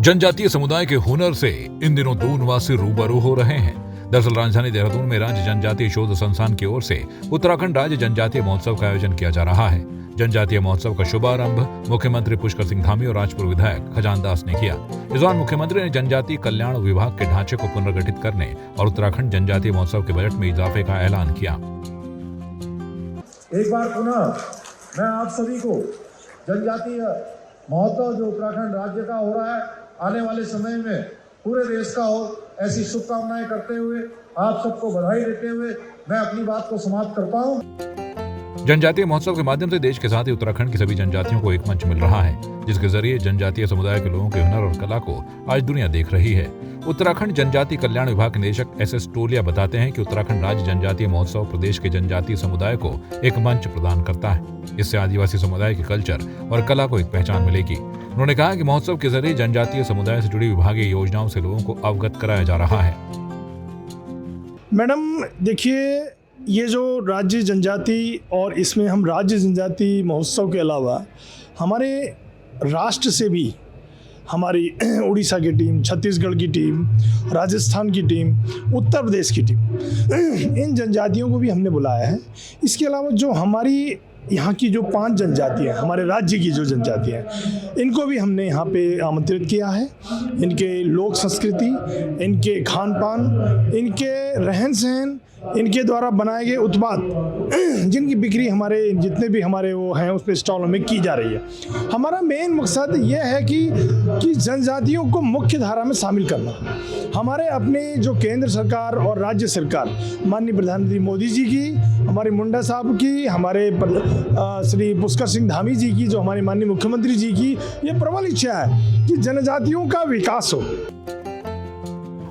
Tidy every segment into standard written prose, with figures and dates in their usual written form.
जनजातीय समुदाय के हुनर से इन दिनों दून निवासी रूबरू हो रहे हैं। दरअसल राजधानी देहरादून में राज्य जनजातीय शोध संस्थान की ओर से उत्तराखंड राज्य जनजातीय महोत्सव का आयोजन किया जा रहा है। जनजातीय महोत्सव का शुभारंभ मुख्यमंत्री पुष्कर सिंह धामी और राजपुर विधायक खजान दास ने किया। इस दौरान मुख्यमंत्री ने जनजातीय कल्याण विभाग के ढांचे को पुनर्गठित करने और उत्तराखंड जनजातीय महोत्सव के बजट में इजाफे का ऐलान किया। एक बार पुनः मैं आप सभी को जनजातीय महोत्सव जो उत्तराखंड राज्य का हो रहा है, आने वाले समय में पूरे देश का हो, ऐसी शुभकामनाएं करते हुए आप सबको बधाई देते हुए मैं अपनी बात को समाप्त करता हूं। जनजातीय महोत्सव के माध्यम से देश के साथ ही उत्तराखंड की सभी जनजातियों को एक मंच मिल रहा है, जिसके जरिए जनजातीय समुदाय के लोगों के हुनर और कला को आज दुनिया देख रही है। उत्तराखंड जनजातीय कल्याण विभाग के निदेशक एस टोलिया बताते हैं कि उत्तराखंड राज्य जनजातीय महोत्सव प्रदेश के जनजातीय समुदाय को एक मंच प्रदान करता है। इससे आदिवासी समुदाय के कल्चर और कला को एक पहचान मिलेगी। उन्होंने कहा कि महोत्सव के जरिए जनजातीय समुदाय से जुड़ी विभागीय योजनाओं से लोगों को अवगत कराया जा रहा है। मैडम देखिए, ये जो राज्य जनजाति और इसमें हम राज्य जनजाति महोत्सव के अलावा हमारे राष्ट्र से भी हमारी उड़ीसा की टीम, छत्तीसगढ़ की टीम, राजस्थान की टीम, उत्तर प्रदेश की टीम, इन जनजातियों को भी हमने बुलाया है। इसके अलावा जो हमारी यहाँ की जो 5 जनजातियाँ हैं, हमारे राज्य की जो जनजातियाँ हैं, इनको भी हमने यहाँ पे आमंत्रित किया है। इनके लोक संस्कृति, इनके खान पान, इनके रहन सहन, इनके द्वारा बनाए गए उत्पाद जिनकी बिक्री हमारे जितने भी हमारे वो हैं उस पर स्टॉलों में की जा रही है। हमारा मेन मकसद ये है कि जनजातियों को मुख्य धारा में शामिल करना। हमारे अपने जो केंद्र सरकार और राज्य सरकार, माननीय प्रधानमंत्री मोदी जी की, हमारे मुंडा साहब की, हमारे श्री पुष्कर सिंह धामी जी की, जो हमारे माननीय मुख्यमंत्री जी की, ये प्रबल इच्छा है कि जनजातियों का विकास हो।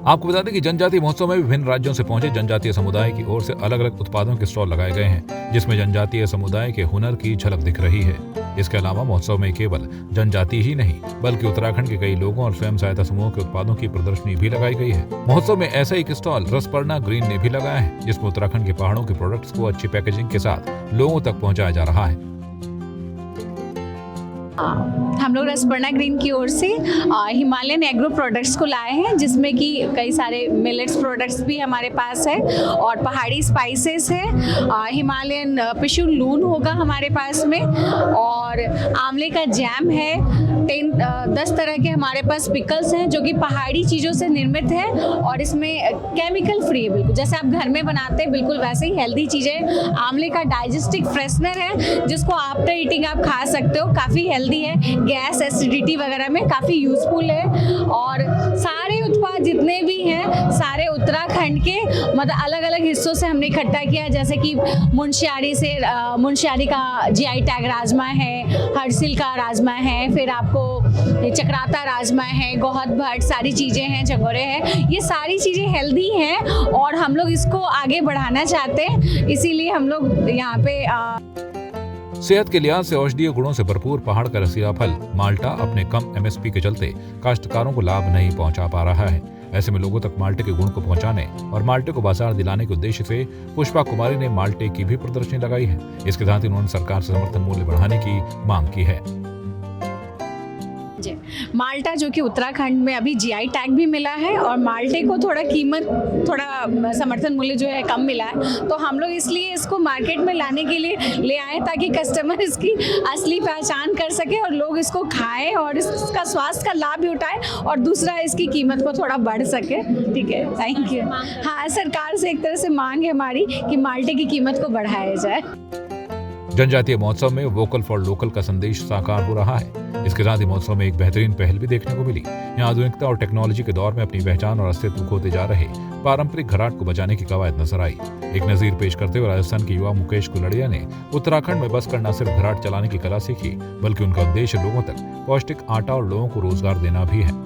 आपको बता दें कि जनजातीय महोत्सव में विभिन्न राज्यों से पहुंचे जनजातीय समुदाय की ओर से अलग अलग उत्पादों के स्टॉल लगाए गए हैं, जिसमें जनजातीय समुदाय के हुनर की झलक दिख रही है। इसके अलावा महोत्सव में केवल जनजाति ही नहीं बल्कि उत्तराखंड के कई लोगों और स्वयं सहायता समूहों के उत्पादों की प्रदर्शनी भी लगाई गई है। महोत्सव में ऐसा एक स्टॉल रसपर्णा ग्रीन ने भी लगाया है, जिसमें उत्तराखंड के पहाड़ों के प्रोडक्ट्स को अच्छी पैकेजिंग के साथ लोगों तक पहुँचाया जा रहा है। हम लोग रसपर्णा ग्रीन की ओर से हिमालयन एग्रो प्रोडक्ट्स को लाए हैं, जिसमें कि कई सारे मिलेट्स प्रोडक्ट्स भी हमारे पास है और पहाड़ी स्पाइसेस है। हिमालयन पिशुन लून होगा हमारे पास में, और आंवले का जैम है। 10 तरह के हमारे पास पिकल्स हैं जो कि पहाड़ी चीज़ों से निर्मित है और इसमें केमिकल फ्री है, बिल्कुल जैसे आप घर में बनाते हैं बिल्कुल वैसे ही हेल्दी चीज़ें। आंवले का डाइजेस्टिव फ्रेशनर है, जिसको आफ्टर ईटिंग आप खा सकते हो, काफ़ी हेल्दी है, गैस एसिडिटी वगैरह में काफ़ी यूजफुल है। और सारे उत्पाद जितने भी हैं सारे उत्तराखंड के मतलब अलग अलग हिस्सों से हमने इकट्ठा किया, जैसे कि मुंशियारी का जीआई टैग राजमा है, हरसिल का राजमा है, फिर आपको चक्राता राजमा है, गोहद भट्ट, सारी चीज़ें हैं, जगोरे हैं। ये सारी चीज़ें हेल्दी हैं और हम लोग इसको आगे बढ़ाना चाहते हैं, इसीलिए हम लोग यहाँ पे सेहत के लिहाज से औषधीय गुणों से भरपूर पहाड़ का रसीला फल माल्टा अपने कम एमएसपी के चलते काश्तकारों को लाभ नहीं पहुंचा पा रहा है। ऐसे में लोगों तक माल्टे के गुण को पहुंचाने और माल्टे को बाजार दिलाने के उद्देश्य से पुष्पा कुमारी ने माल्टे की भी प्रदर्शनी लगाई है। इसके साथ ही उन्होंने सरकार से समर्थन मूल्य बढ़ाने की मांग की है। माल्टा जो कि उत्तराखंड में अभी जीआई टैग भी मिला है और माल्टे को थोड़ा समर्थन मूल्य जो है कम मिला है, तो हम लोग इसलिए इसको मार्केट में लाने के लिए ले आए ताकि कस्टमर इसकी असली पहचान कर सके और लोग इसको खाएं और इसका स्वास्थ्य का लाभ भी उठाएं और दूसरा इसकी कीमत को थोड़ा बढ़ सके। ठीक है, थैंक यू। हाँ, सरकार से एक तरह से मांग है हमारी कि माल्टे की कीमत को बढ़ाया जाए। जनजातीय महोत्सव में वोकल फॉर लोकल का संदेश साकार हो रहा है। इसके साथ ही महोत्सव में एक बेहतरीन पहल भी देखने को मिली। यहाँ आधुनिकता और टेक्नोलॉजी के दौर में अपनी पहचान और अस्तित्व खोते जा रहे पारंपरिक घराट को बचाने की कवायद नजर आई। एक नजीर पेश करते हुए राजस्थान के युवा मुकेश कुलड़िया ने उत्तराखंड में बस कर न सिर्फ घराट चलाने की कला सीखी, बल्कि उनका उद्देश्य लोगों तक पौष्टिक आटा और लोगों को रोजगार देना भी है।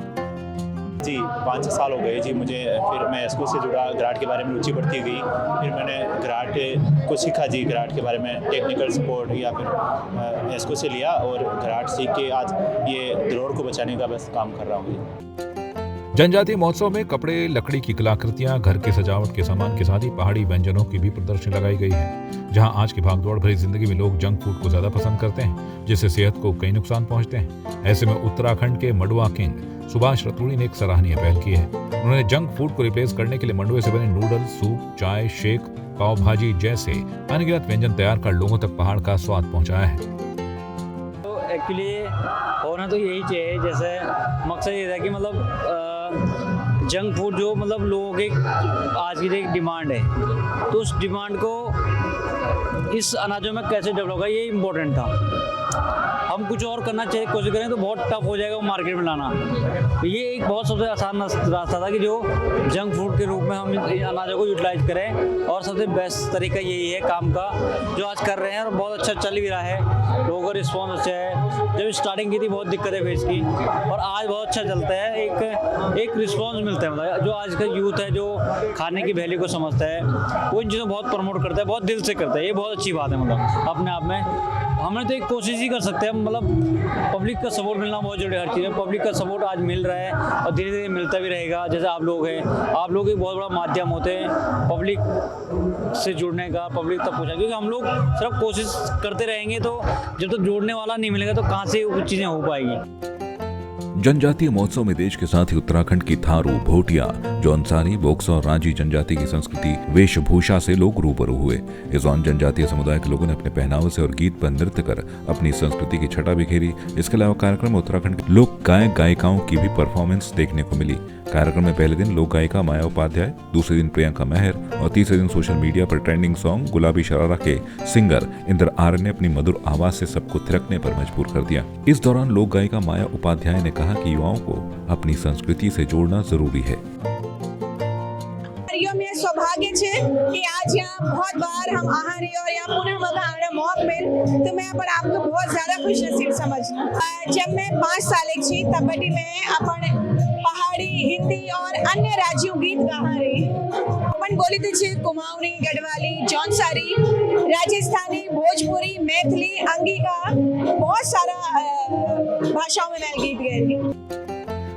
जी 5-6 साल हो गए जी मुझे, फिर मैं स्कूल से जुड़ा, घराट के बारे में रुचि बढ़ती गई, फिर मैंने घराट को सीखा जी, घराट के बारे में टेक्निकल सपोर्ट या फिर इसको से लिया और घराट सीख के आज ये धरोहर को बचाने का बस काम कर रहा हूँ। जनजातीय महोत्सव में कपड़े, लकड़ी की कलाकृतियां, घर की सजावट के सामान के साथ ही पहाड़ी व्यंजनों की भी प्रदर्शनी लगाई गई है। जहां आज की भागदौड़ भरी जिंदगी में लोग जंक फूड को ज्यादा पसंद करते हैं, जिससे सेहत को कई नुकसान पहुंचते हैं। ऐसे में उत्तराखंड के मंडुआ किंग सुभाष रतूड़ी ने एक सराहनीय पहल की है। उन्होंने जंक फूड को रिप्लेस करने के लिए मंडुए से बने नूडल्स, सूप, चाय, शेक, पाव भाजी जैसे अनगिनत व्यंजन तैयार कर लोगों तक पहाड़ का स्वाद पहुंचाया है। तो एक्चुअली होना तो यही चाहिए, जैसे मकसद ये था कि मतलब जंक फूड जो मतलब लोगों के आज की एक डिमांड है, तो उस डिमांड को इस अनाजों में कैसे डेवलप होगा ये इम्पोर्टेंट था। हम कुछ और करना चाहिए कोशिश करें तो बहुत टफ हो जाएगा वो मार्केट में लाना। तो ये एक बहुत सबसे आसान रास्ता था कि जो जंक फूड के रूप में हम इन अनाजों को यूटिलाइज करें, और सबसे बेस्ट तरीका यही है काम का जो आज कर रहे हैं, और बहुत अच्छा चल भी रहा है। लोगों का रिस्पॉन्स अच्छा है। जब स्टार्टिंग की थी बहुत दिक्कतें फेस की, और आज बहुत अच्छा चलता है। एक रिस्पॉन्स मिलता है, मतलब जो आज का यूथ है जो खाने की वैल्यू को समझता है वो इन चीज़ों को बहुत प्रमोट करता है, बहुत दिल से करता है। ये बहुत अच्छी बात है। मतलब अपने आप में हमने तो एक कोशिश ही कर सकते हैं, मतलब पब्लिक का सपोर्ट मिलना बहुत जरूरी है। हर चीज़ में पब्लिक का सपोर्ट आज मिल रहा है और धीरे धीरे मिलता भी रहेगा। जैसे आप लोग हैं, आप लोग एक बहुत बड़ा माध्यम होते हैं पब्लिक से जुड़ने का, पब्लिक तक पहुँचा, क्योंकि हम लोग सिर्फ कोशिश करते रहेंगे तो जब तक जोड़ने वाला नहीं मिलेगा तो कहाँ से कुछ चीज़ें हो पाएगी। जनजातीय महोत्सव में देश के साथ ही उत्तराखंड की थारू, भोटिया, जौनसारी, बोक्सा और रांची जनजाति की संस्कृति वेशभूषा से लोग रूबरू हुए। इस दौरान जनजातीय समुदाय के लोगों ने अपने पहनावे से और गीत पर नृत्य कर अपनी संस्कृति की छटा बिखेरी। इसके अलावा कार्यक्रम में उत्तराखंड के लोक गायक गायिकाओं की भी परफॉर्मेंस देखने को मिली। कार्यक्रम में पहले दिन लोक गायिका माया उपाध्याय, दूसरे दिन प्रियंका मेहर और तीसरे दिन सोशल मीडिया पर ट्रेंडिंग सॉन्ग गुलाबी शरारा के सिंगर इंद्र आर्य ने अपनी मधुर आवाज से सबको थिरकने पर मजबूर कर दिया। इस दौरान लोक गायिका माया उपाध्याय ने कहा कि युवाओं को अपनी संस्कृति से जोड़ना जरूरी है। में सौभाग्य છે कि आज यहाँ बहुत बार हम आ रहे और यहाँ पुनः मौका आने मौका मिल, तो मैं पर आपको बहुत ज्यादा खुश नसीब समझना। जब मैं 5 साल थी तब बड़ी मैं अपन पहाड़ी, हिंदी और अन्य राज्यों गीत गा रही। अपन बोली थी कुमाऊनी, गढ़वाली, जौनसारी, राजस्थानी, भोजपुरी, मैथिली, अंगिका, बहुत सारा भाषाओं में मैं गीत गाई थी।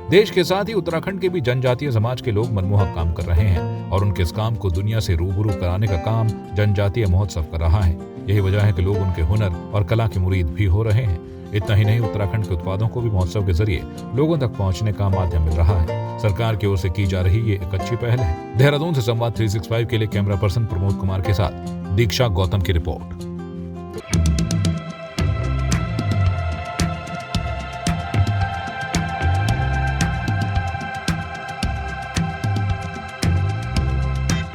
देश के साथ ही उत्तराखंड के भी जनजातीय समाज के लोग मनमोहक काम कर रहे हैं और उनके इस काम को दुनिया से रूबरू कराने का काम जनजातीय महोत्सव कर रहा है। यही वजह है कि लोग उनके हुनर और कला के मुरीद भी हो रहे हैं। इतना ही नहीं, उत्तराखंड के उत्पादों को भी महोत्सव के जरिए लोगों तक पहुंचने का माध्यम मिल रहा है। सरकार की ओर से की जा रही ये एक अच्छी पहल है। देहरादून से संवाद 365 के लिए कैमरा पर्सन प्रमोद कुमार के साथ दीक्षा गौतम की रिपोर्ट।